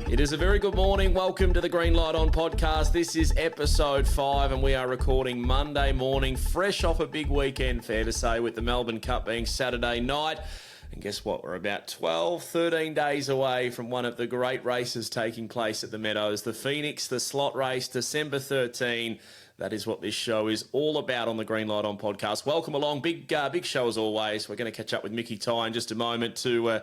It is a very good morning. Welcome to the Green Light On podcast. This is episode 5 and we are recording Monday morning, fresh off a big weekend, fair to say, with the Melbourne Cup being Saturday night. And guess what? We're about 12, 13 days away from one of the great races taking place at the Meadows. The Phoenix, the slot race, December 13. That is what this show is all about on the Green Light On podcast. Welcome along. Big show as always. We're going to catch up with Mickey Ty in just a moment to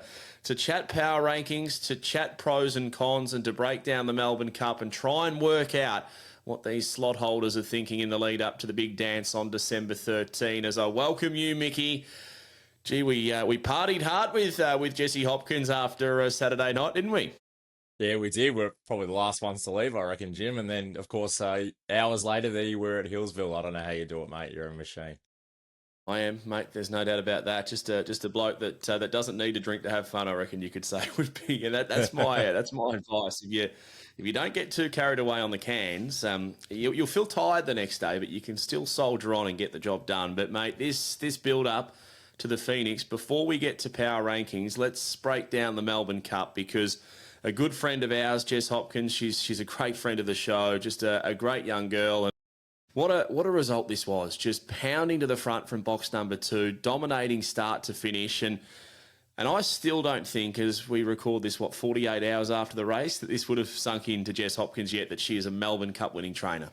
chat power rankings, to chat pros and cons, and to break down the Melbourne Cup and try and work out what these slot holders are thinking in the lead up to the big dance on December 13. As I welcome you, Mickey. Gee, we partied hard with Jesse Hopkins after Saturday night, didn't we? Yeah, we did. We're probably the last ones to leave, I reckon, Jim. And then, of course, hours later, there you were at Hillsville. I don't know how you do it, mate. You're a machine. I am, mate. There's no doubt about that. Just a bloke that doesn't need to drink to have fun, I reckon you could say would be. And that's my advice. If you don't get too carried away on the cans, you'll feel tired the next day, but you can still soldier on and get the job done. But mate, this build up to the Phoenix, before we get to power rankings, let's break down the Melbourne Cup, because a good friend of ours, Jess Hopkins, she's a great friend of the show, just a great young girl. And what a result this was, just pounding to the front from box number 2, dominating start to finish. And I still don't think, as we record this, 48 hours after the race, that this would have sunk into Jess Hopkins yet, that she is a Melbourne Cup winning trainer.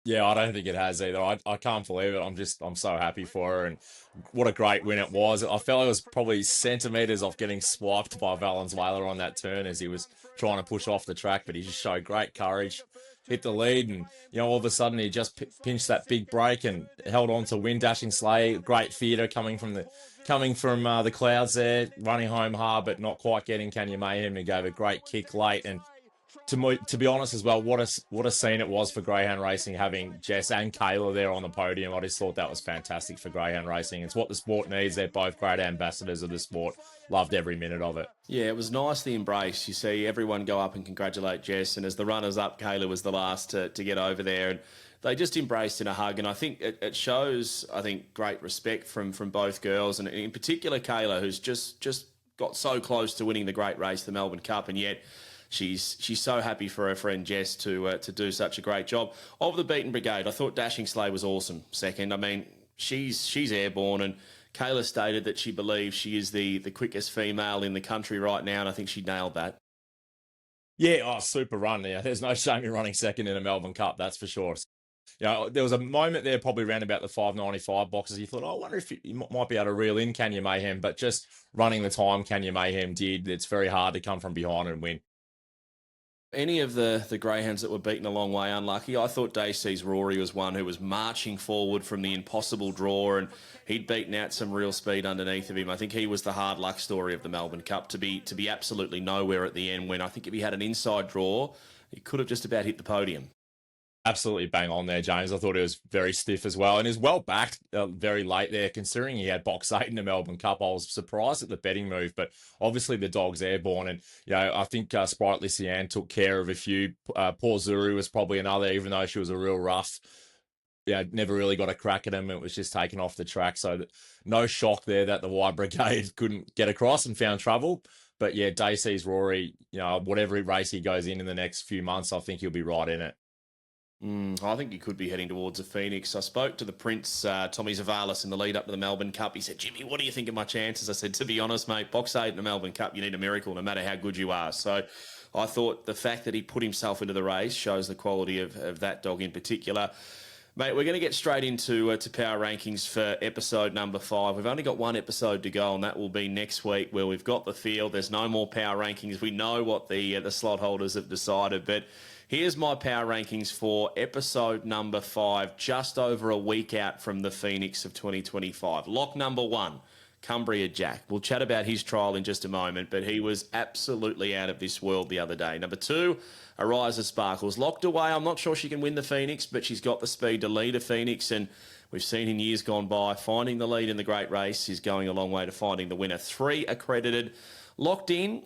Yeah, I don't think it has either. I can't believe it. I'm so happy for her, and what a great win it was. I felt it was probably centimetres off getting swiped by Valenzuela on that turn as he was trying to push off the track, but he just showed great courage, hit the lead, and all of a sudden he just pinched that big break and held on to win. Dashing Sleigh, great theatre coming from the clouds there, running home hard but not quite getting Kenya Mayhem. He gave a great kick late, and to be honest as well, what a scene it was for greyhound racing, having Jess and Kayla there on the podium. I just thought that was fantastic for greyhound racing. It's what the sport needs. They're both great ambassadors of the sport. Loved every minute of it. Yeah, it was nicely embraced. You see everyone go up and congratulate Jess, and as the runners up, Kayla was the last to get over there, and they just embraced in a hug. And I think it shows, great respect from both girls, and in particular Kayla, who's just got so close to winning the great race, the Melbourne Cup, and yet she's so happy for her friend Jess to do such a great job. Of the beaten brigade, I thought Dashing Sleigh was awesome second. I mean, she's airborne, and Kayla stated that she believes she is the quickest female in the country right now, and I think she nailed that. Yeah, super run. Yeah, there's no shame in running second in a Melbourne Cup, that's for sure. There was a moment there probably around about the 5:95 boxes. You thought, I wonder if you might be able to reel in Kenya Mayhem, but just running the time Kenya Mayhem did, it's very hard to come from behind and win. Any of the greyhounds that were beaten a long way unlucky. I thought Dacey's Rory was one who was marching forward from the impossible draw, and he'd beaten out some real speed underneath of him. I think he was the hard luck story of the Melbourne Cup, to be absolutely nowhere at the end, when I think if he had an inside draw, he could have just about hit the podium. Absolutely bang on there, James. I thought it was very stiff as well, and is well backed very late there, considering he had box 8 in the Melbourne Cup. I was surprised at the betting move, but obviously the dog's airborne, and I think Sprightly Sian took care of a few. Poor Zuru was probably another, even though she was a real rough. Never really got a crack at him. It was just taken off the track, so no shock there that the Wide Brigade couldn't get across and found trouble. But yeah, Dacey's Rory, whatever race he goes in the next few months, I think he'll be right in it. I think he could be heading towards a Phoenix. I spoke to the Prince, Tommy Zavalis, in the lead up to the Melbourne Cup. He said, Jimmy, what do you think of my chances? I said, to be honest, mate, box 8 in the Melbourne Cup, you need a miracle no matter how good you are. So I thought the fact that he put himself into the race shows the quality of that dog in particular. Mate, we're going to get straight into to power rankings for episode number 5. We've only got one episode to go, and that will be next week, where we've got the field. There's no more power rankings. We know what the slot holders have decided, but here's my power rankings for episode number 5, just over a week out from the Phoenix of 2025. Lock number 1, Cumbria Jack. We'll chat about his trial in just a moment, but he was absolutely out of this world the other day. Number 2, Ariza Sparkles. Locked away. I'm not sure she can win the Phoenix, but she's got the speed to lead a Phoenix, and we've seen in years gone by, finding the lead in the great race is going a long way to finding the winner. 3, Accredited. Locked in.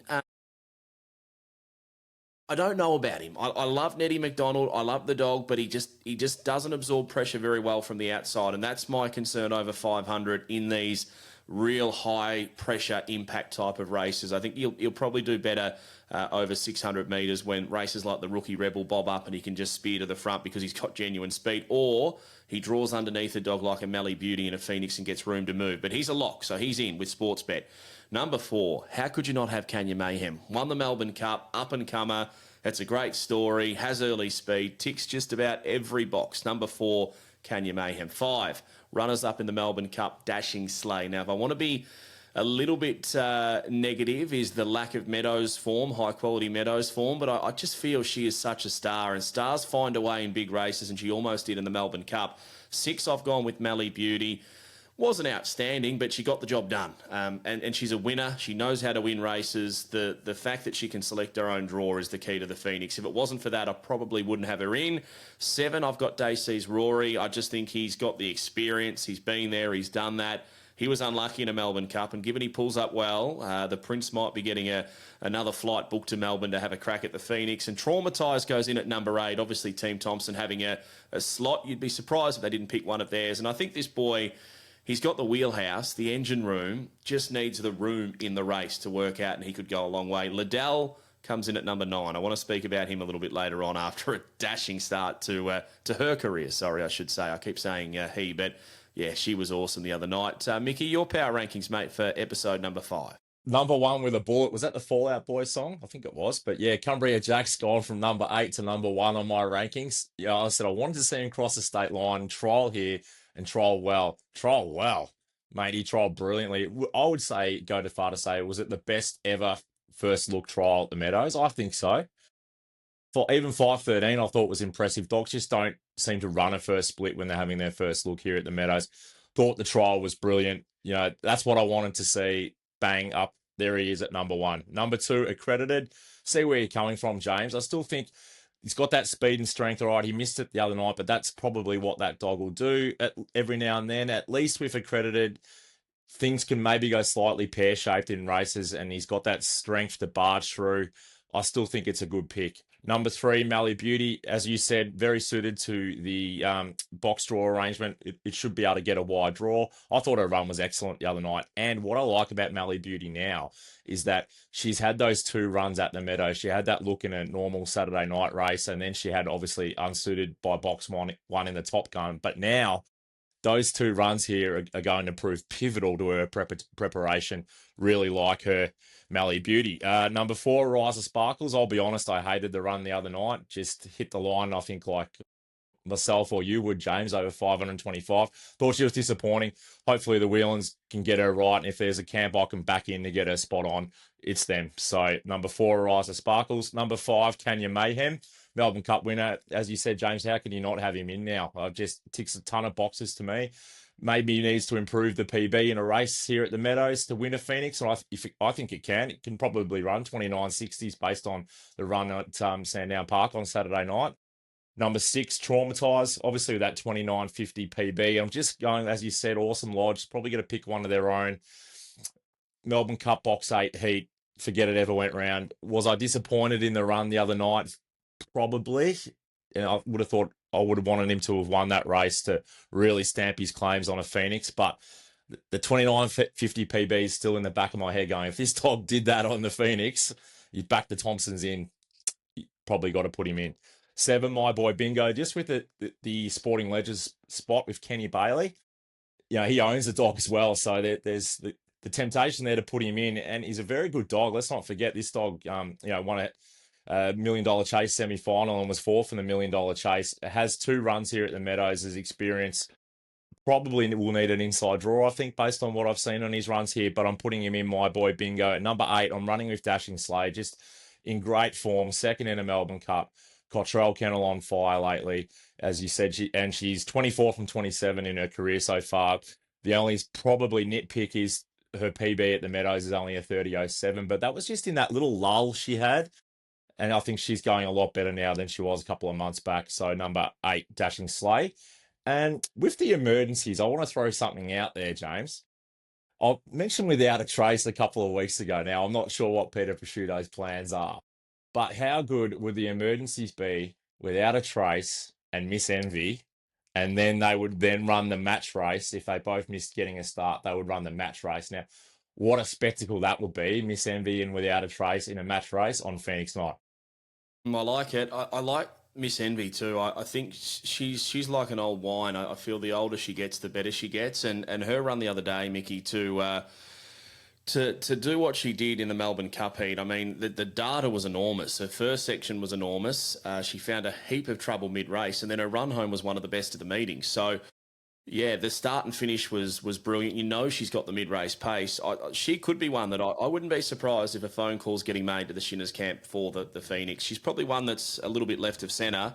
I don't know about him. I love Nettie McDonald. I love the dog, but he just doesn't absorb pressure very well from the outside, and that's my concern over 500 in these real high pressure impact type of races. I think he'll probably do better over 600 metres when races like the Rookie Rebel bob up and he can just spear to the front because he's got genuine speed, or he draws underneath a dog like a Melly Beauty and a Phoenix and gets room to move. But he's a lock, so he's in with Sportsbet. Number 4, how could you not have Kanya Mayhem? Won the Melbourne Cup, up and comer. That's a great story, has early speed, ticks just about every box. Number 4, Kanya Mayhem. 5, runners up in the Melbourne Cup, Dashing Sleigh. Now, if I want to be a little bit negative, is the lack of Meadows form, high quality Meadows form, but I just feel she is such a star, and stars find a way in big races, and she almost did in the Melbourne Cup. 6, I've gone with Melly Beauty. Wasn't outstanding, but she got the job done. And she's a winner. She knows how to win races. The fact that she can select her own draw is the key to the Phoenix. If it wasn't for that, I probably wouldn't have her in. 7, I've got Dacey's Rory. I just think he's got the experience. He's been there. He's done that. He was unlucky in a Melbourne Cup, and given he pulls up well, the Prince might be getting another flight booked to Melbourne to have a crack at the Phoenix. And Traumatised goes in at number 8. Obviously, Team Thompson having a slot. You'd be surprised if they didn't pick one of theirs. And I think this boy, he's got the wheelhouse, the engine room, just needs the room in the race to work out, and he could go a long way. Liddell comes in at number 9. I want to speak about him a little bit later on after a dashing start to her career. Sorry, I should say. I keep saying he, but yeah, she was awesome the other night. Mickey, your power rankings, mate, for episode number 5. Number 1 with a bullet. Was that the Fallout Boy song? I think it was. But yeah, Cumbria Jack's gone from number 8 to number 1 on my rankings. Yeah, I said I wanted to see him cross the state line, trial here, and trial well. Trial well. Mate, he trialled brilliantly. I would say, go to far to say, was it the best ever first look trial at the Meadows? I think so. For even 5:13, I thought was impressive. Dogs just don't seem to run a first split when they're having their first look here at the Meadows. Thought the trial was brilliant. You know, that's what I wanted to see. Bang up. There he is at number 1. Number 2, Accredited. See where you're coming from, James. I still think he's got that speed and strength. All right, he missed it the other night, but that's probably what that dog will do every now and then. At least with Accredited, things can maybe go slightly pear-shaped in races, and he's got that strength to barge through. I still think it's a good pick. Number 3, Mally Beauty, as you said, very suited to the box draw arrangement. It should be able to get a wide draw. I thought her run was excellent the other night. And what I like about Mally Beauty now is that she's had those 2 runs at the Meadows. She had that look in a normal Saturday night race, and then she had obviously unsuited by box one in the Top Gun. But now those 2 runs here are going to prove pivotal to her preparation. Really like her, Mally Beauty. Number 4, Rise of Sparkles. I'll be honest, I hated the run the other night. Just hit the line, I think, like myself or you would, James, over 525. Thought she was disappointing. Hopefully the Whelans can get her right, and if there's a camp I can back in to get her spot on, it's them. So number 4, Rise of Sparkles. Number 5, Kanya Mayhem. Melbourne Cup winner. As you said, James, how can you not have him in now? Just ticks a ton of boxes to me. Maybe he needs to improve the PB in a race here at the Meadows to win a Phoenix. And I think it can. It can probably run 29.60s based on the run at Sandown Park on Saturday night. Number 6, Traumatised. Obviously with that 29.50 PB. I'm just going, as you said, Awesome Lodge. Probably going to pick one of their own. Melbourne Cup Box 8 heat. Forget it ever went round. Was I disappointed in the run the other night? Probably. And I would have thought I would have wanted him to have won that race to really stamp his claims on a Phoenix. But the 29.50 PB is still in the back of my head going, if this dog did that on the Phoenix, you'd back the Thompsons in. You probably got to put him in. 7, My Boy Bingo, just with the Sporting Legends spot with Kenny Bailey. You know, he owns the dog as well. So there's the temptation there to put him in. And he's a very good dog. Let's not forget this dog, won a $1 Million Chase semi-final and was 4th in the $1 Million Chase. It has 2 runs here at the Meadows as experience. Probably will need an inside draw, I think, based on what I've seen on his runs here, but I'm putting him in My Boy Bingo. At number 8, I'm running with Dashing Sleigh, just in great form, 2nd in a Melbourne Cup. Cottrell Kennel on fire lately, as you said, she's 24 from 27 in her career so far. The only probably nitpick is her PB at the Meadows is only a 30.07, but that was just in that little lull she had. And I think she's going a lot better now than she was a couple of months back. So number 8, Dashing Sleigh. And with the emergencies, I want to throw something out there, James. I mentioned Without a Trace a couple of weeks ago. Now, I'm not sure what Peter Prosciutto's plans are. But how good would the emergencies be Without a Trace and Miss Envy and then they would then run the match race. If they both missed getting a start, they would run the match race. Now, what a spectacle that would be, Miss Envy and Without a Trace in a match race on Phoenix night. I like it. I like Miss Envy too. I think she's like an old wine. I feel the older she gets, the better she gets. And her run the other day, Mickey, to do what she did in the Melbourne Cup heat. I mean, the data was enormous. Her first section was enormous. She found a heap of trouble mid race, and then her run home was one of the best of the meeting. So yeah, the start and finish was brilliant. You know she's got the mid-race pace. She could be one that I wouldn't be surprised if a phone call's getting made to the Shinners camp for the Phoenix. She's probably one that's a little bit left of centre.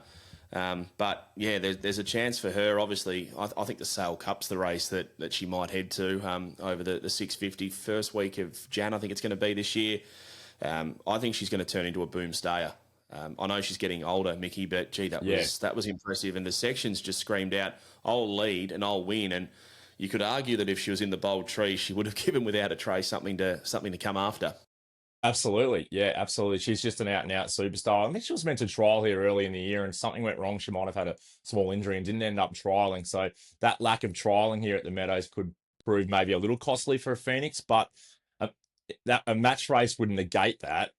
But, yeah, there's a chance for her. Obviously, I think the Sale Cup's the race that she might head to over the 650. First week of Jan, I think it's going to be this year. I think she's going to turn into a boom stayer. I know she's getting older, Mickey, but gee, that was impressive. And the sections just screamed out, "I'll lead and I'll win." And you could argue that if she was in the bold tree, she would have given Without a Trace something to come after. Absolutely. Yeah, absolutely. She's just an out and out superstar. I think she was meant to trial here early in the year and something went wrong. She might have had a small injury and didn't end up trialing. So that lack of trialing here at the Meadows could prove maybe a little costly for a Phoenix, but a match race would negate that.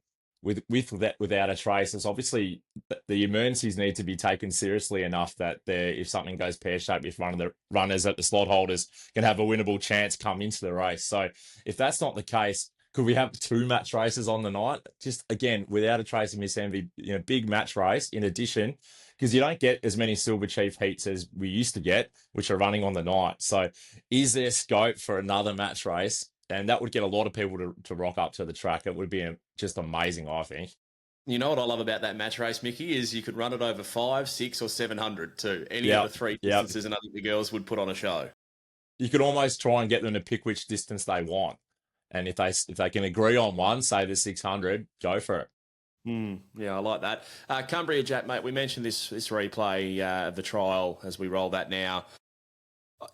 Without a trace, it's obviously the emergencies need to be taken seriously enough that if something goes pear-shaped, if one of the runners at the slot holders can have a winnable chance come into the race. So if that's not the case, could we have 2 match races on the night? Just again, Without a Trace of Miss Envy, big match race in addition, because you don't get as many Silver Chief heats as we used to get, which are running on the night. So is there scope for another match race? And that would get a lot of people to rock up to the track. It would be just amazing, I think. You know what I love about that match race, Mickey, is you could run it over 5, 6 or 700 too. Any of the 3 distances, and I think the girls would put on a show. You could almost try and get them to pick which distance they want. And if they can agree on one, say the 600, go for it. Yeah, I like that. Cumbria Jack, mate, we mentioned this replay of the trial as we roll that now.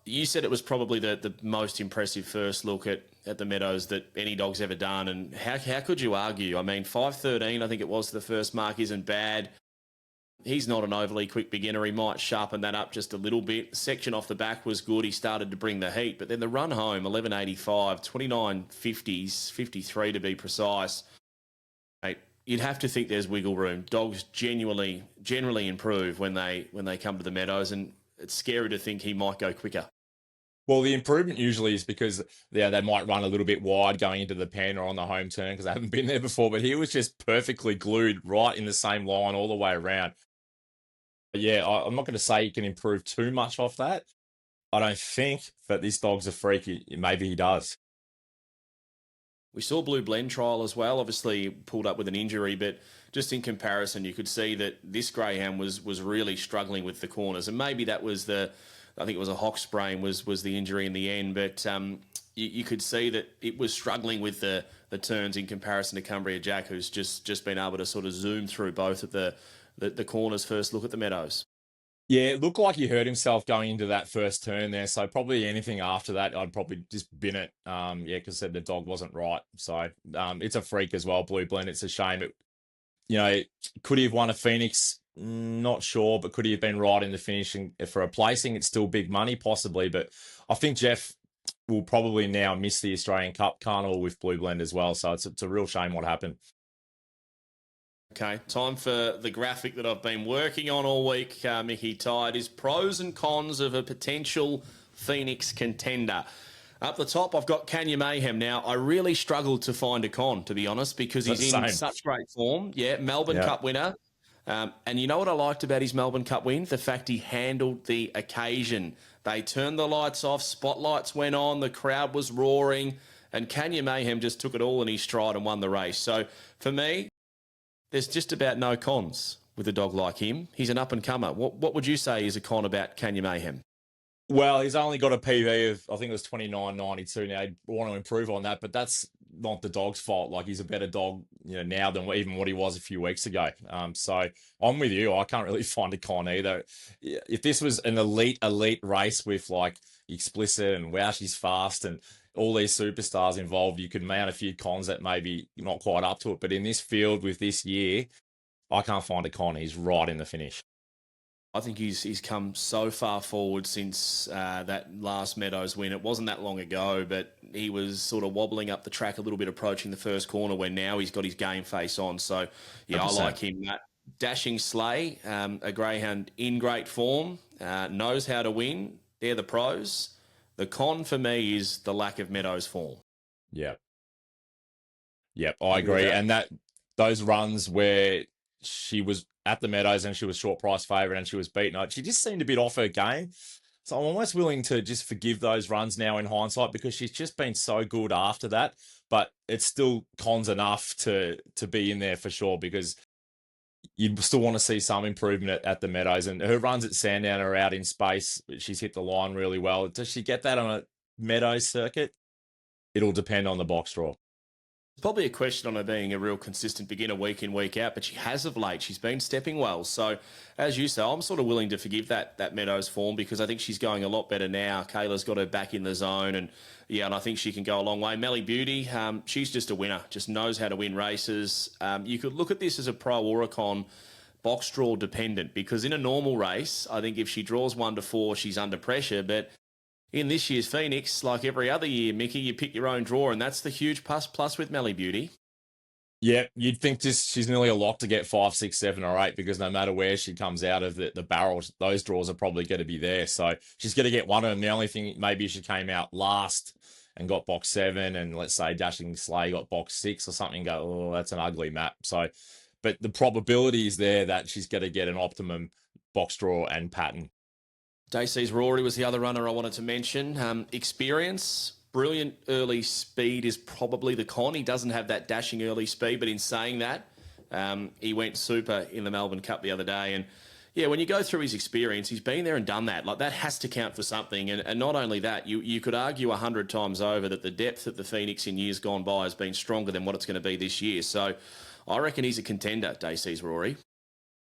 You said it was probably the most impressive first look at the Meadows that any dog's ever done. And how could you argue? I mean, 5:13, I think it was the first mark, isn't bad. He's not an overly quick beginner. He might sharpen that up just a little bit. Section off the back was good. He started to bring the heat. But then the run home, 11.85, 29.50s, 53 to be precise. Mate, you'd have to think there's wiggle room. Dogs generally improve when they come to the Meadows, and it's scary to think he might go quicker. Well, the improvement usually is because they might run a little bit wide going into the pen or on the home turn because they haven't been there before. But he was just perfectly glued right in the same line all the way around. But yeah, I'm not going to say he can improve too much off that. I don't think that this dog's a freak. Maybe he does. We saw Blue Blend trial as well, obviously pulled up with an injury, but just in comparison, you could see that this greyhound was really struggling with the corners. And maybe that was I think it was a hock sprain was the injury in the end, but you could see that it was struggling with the turns in comparison to Cumbria Jack, who's just been able to sort of zoom through both of the corners first look at the Meadows. Yeah, it looked like he hurt himself going into that first turn there. So probably anything after that, I'd probably just bin it. Because the dog wasn't right. So it's a freak as well, Blue Blend. It's a shame. Could he have won a Phoenix? Not sure, but could he have been right in the finishing for a placing? It's still big money, possibly. But I think Jeff will probably now miss the Australian Cup Carnival with Blue Blend as well. So it's a real shame what happened. Okay, time for the graphic that I've been working on all week, Mickey Tide, is pros and cons of a potential Phoenix contender. Up the top, I've got Kenya Mayhem. Now, I really struggled to find a con, to be honest, because he's in such great form. Yeah, Melbourne Cup winner. And you know what I liked about his Melbourne Cup win? The fact he handled the occasion. They turned the lights off, spotlights went on, the crowd was roaring, and Kenya Mayhem just took it all in his stride and won the race. So, for me, there's just about no cons with a dog like him. He's an up-and-comer. What would you say is a con about Kenya Mayhem? Well, he's only got a PV of, I think it was 29.92. Now, I want to improve on that, but that's not the dog's fault. Like, he's a better dog, now than even what he was a few weeks ago. So I'm with you. I can't really find a con either. If this was an elite race with like Explicit and Wow, She's Fast and all these superstars involved, you could mount a few cons that maybe not quite up to it. But in this field with this year, I can't find a con. He's right in the finish. I think he's come so far forward since that last Meadows win. It wasn't that long ago, but he was sort of wobbling up the track a little bit approaching the first corner where now he's got his game face on. So, yeah, I 100%. like him. Dashing Sleigh, a greyhound in great form, knows how to win. They're the pros. The con for me is the lack of Meadows form. Yeah. Yep, I Happy with agree. that? And that those runs where she was at the Meadows and she was short price favourite and she was beaten, she just seemed a bit off her game. So I'm almost willing to just forgive those runs now in hindsight because she's just been so good after that. But it's still cons enough to be in there for sure because you still want to see some improvement at the Meadows. And her runs at Sandown are out in space. She's hit the line really well. Does she get that on a Meadows circuit? It'll depend on the box draw. Probably a question on her being a real consistent beginner week in, week out, but she has of late. She's been stepping well. So, as you say, I'm sort of willing to forgive that Meadows form because I think she's going a lot better now. Kayla's got her back in the zone, and and I think she can go a long way. Melly Beauty, she's just a winner, just knows how to win races. You could look at this as a pro or a con, box draw dependent, because in a normal race, I think if she draws 1 to 4, she's under pressure, but in this year's Phoenix, like every other year, Mickey, you pick your own draw, and that's the huge plus with Melly Beauty. Yeah, you'd think just she's nearly a lock to get 5, 6, 7, or 8 because no matter where she comes out of the barrel, those draws are probably going to be there. So she's going to get one of them. The only thing maybe she came out last and got box 7, and let's say Dashing Slay got box 6 or something. Go, oh, that's an ugly map. So, but the probability is there that she's going to get an optimum box draw and pattern. Dacey's Rory was the other runner I wanted to mention. Experience, brilliant early speed is probably the con. He doesn't have that dashing early speed, but in saying that, he went super in the Melbourne Cup the other day. And yeah, when you go through his experience, he's been there and done that. Like that has to count for something. And not only that, you could argue 100 times over that the depth of the Phoenix in years gone by has been stronger than what it's going to be this year. So I reckon he's a contender, Dacey's Rory.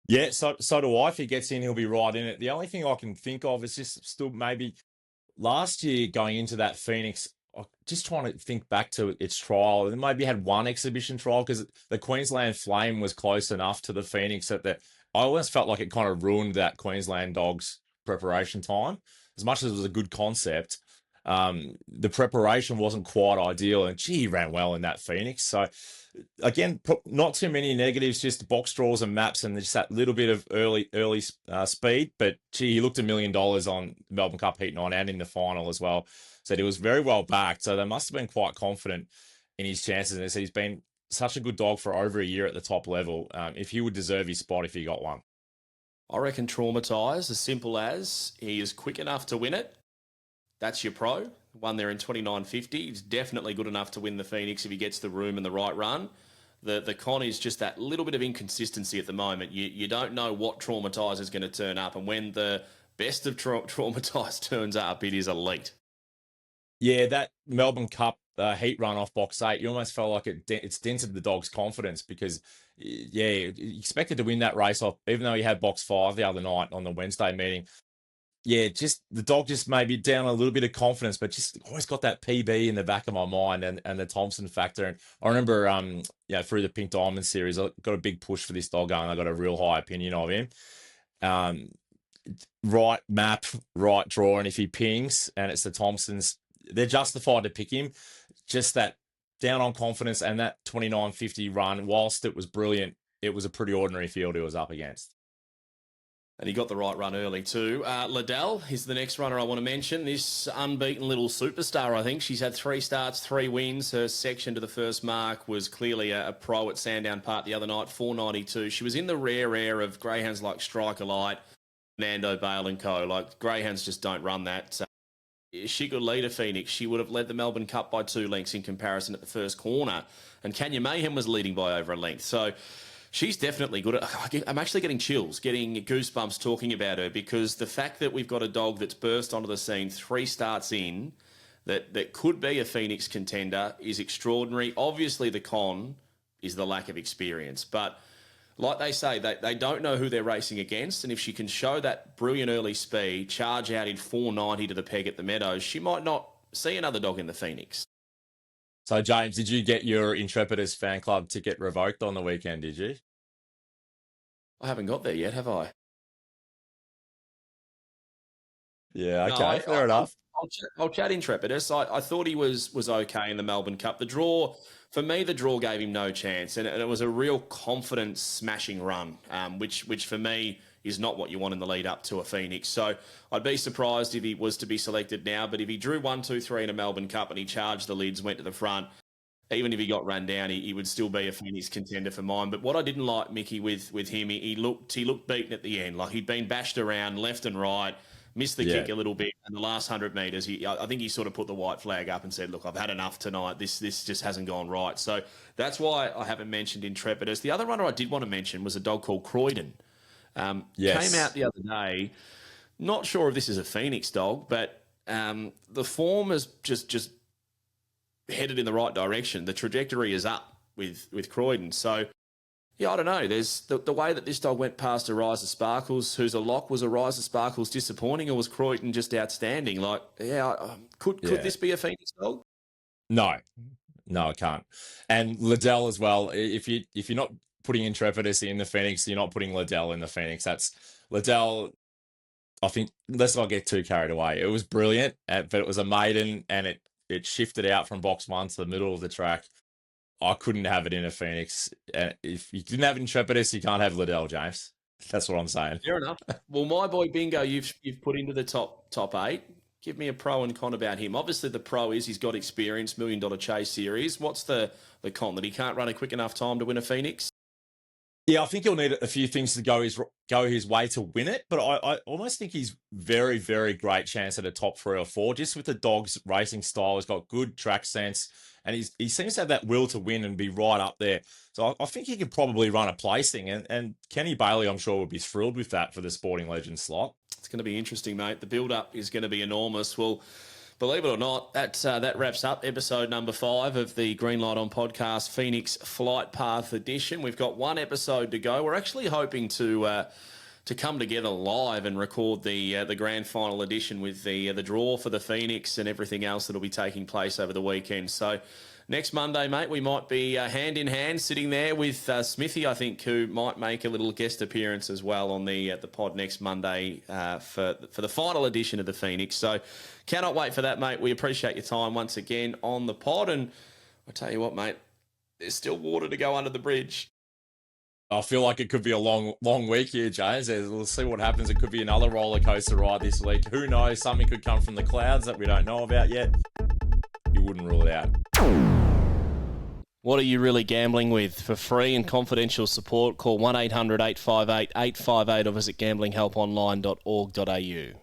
Yeah, so do I. If he gets in, he'll be right in it. The only thing I can think of is just still maybe last year going into that Phoenix, just trying to think back to its trial, and maybe had one exhibition trial because the Queensland Flame was close enough to the Phoenix that I always felt like it kind of ruined that Queensland Dogs preparation time. As much as it was a good concept, the preparation wasn't quite ideal, and gee, he ran well in that Phoenix. So again, not too many negatives, just box draws and maps and just that little bit of early speed. But gee, he looked $1 million on Melbourne Cup Heat 9 and in the final as well. So he was very well backed. So they must have been quite confident in his chances. And he's been such a good dog for over a year at the top level. If he would deserve his spot if he got one. I reckon traumatised, as simple as he is quick enough to win it. That's your pro. Won there in 29.50. He's definitely good enough to win the Phoenix if he gets the room and the right run. The con is just that little bit of inconsistency at the moment. You don't know what traumatise is going to turn up, and when the best of traumatise turns up, it is elite. Yeah, that Melbourne Cup heat run off box 8, you almost felt like it's dented the dog's confidence because, yeah, he expected to win that race off, even though he had box 5 the other night on the Wednesday meeting. Yeah, just the dog just maybe down a little bit of confidence, but just always got that PB in the back of my mind and the Thompson factor. And I remember, through the Pink Diamond series, I got a big push for this dog going. I got a real high opinion of him. Right map, right draw, and if he pings and it's the Thompsons, they're justified to pick him. Just that down on confidence and that 29.50 run, whilst it was brilliant, it was a pretty ordinary field he was up against. And he got the right run early too. Liddell is the next runner I want to mention. This unbeaten little superstar, I think. She's had 3 starts, 3 wins. Her section to the first mark was clearly a pro at Sandown Park the other night, 492. She was in the rare air of greyhounds like Striker Light, Nando Bale and co. Like, greyhounds just don't run that. She could lead a Phoenix. She would have led the Melbourne Cup by 2 lengths in comparison at the first corner. And Kanya Mayhem was leading by over a length. So she's definitely good. I'm actually getting chills, getting goosebumps talking about her because the fact that we've got a dog that's burst onto the scene 3 starts in that could be a Phoenix contender is extraordinary. Obviously, the con is the lack of experience. But like they say, they don't know who they're racing against. And if she can show that brilliant early speed, charge out in 490 to the peg at the Meadows, she might not see another dog in the Phoenix. So, James, did you get your Intrepidus fan club ticket revoked on the weekend, did you? I haven't got there yet, have I? Yeah, No, okay, fair enough. I'll chat Intrepidus. I thought he was okay in the Melbourne Cup. The draw, for me, the draw gave him no chance, and it was a real confidence smashing run, which for me is not what you want in the lead up to a Phoenix. So I'd be surprised if he was to be selected now, but if he drew 1, 2, 3 in a Melbourne Cup and he charged the lids, went to the front, even if he got run down, he would still be a Phoenix contender for mine. But what I didn't like, Mickey, with him, he looked beaten at the end. Like he'd been bashed around left and right, missed the kick a little bit, and the last 100 metres, I think he sort of put the white flag up and said, "Look, I've had enough tonight. This just hasn't gone right." So that's why I haven't mentioned Intrepidus. The other runner I did want to mention was a dog called Croydon. Yes. Came out the other day. Not sure if this is a Phoenix dog, but the form is just headed in the right direction. The trajectory is up with Croydon. So, yeah, I don't know. There's the way that this dog went past a Rise of Sparkles, who's a lock. Was a Rise of Sparkles disappointing, or was Croydon just outstanding? Like, could this be a Phoenix dog? No, I can't. And Liddell as well. If you're not putting Intrepidus in the Phoenix, you're not putting Liddell in the Phoenix. That's Liddell. I think let's not get too carried away. It was brilliant, but it was a maiden, and it shifted out from box 1 to the middle of the track. I couldn't have it in a Phoenix. If you didn't have Intrepidus, you can't have Liddell, James. That's what I'm saying. Fair enough. Well, my boy Bingo, you've put into the top 8. Give me a pro and con about him. Obviously, the pro is he's got experience, $1 Million Chase Series. What's the con? That he can't run a quick enough time to win a Phoenix? Yeah, I think he'll need a few things to go his way to win it, but I almost think he's very, very great chance at a top 3 or 4, just with the dog's racing style. He's got good track sense, and he seems to have that will to win and be right up there. So I think he could probably run a placing, and Kenny Bailey, I'm sure, would be thrilled with that for the Sporting Legend slot. It's going to be interesting, mate. The build-up is going to be enormous. Well, believe it or not, that wraps up episode number 5 of the Green Light On podcast, Phoenix Flight Path Edition. We've got one episode to go. We're actually hoping to come together live and record the grand final edition with the draw for the Phoenix and everything else that'll be taking place over the weekend. So next Monday, mate, we might be hand in hand sitting there with Smithy, I think, who might make a little guest appearance as well on the pod next Monday for the final edition of the Phoenix. So cannot wait for that, mate. We appreciate your time once again on the pod. And I tell you what, mate, there's still water to go under the bridge. I feel like it could be a long week here, James. We'll see what happens. It could be another roller coaster ride this week. Who knows? Something could come from the clouds that we don't know about yet. You wouldn't rule it out. What are you really gambling with? For free and confidential support, call 1-800-858-858 or visit gamblinghelponline.org.au.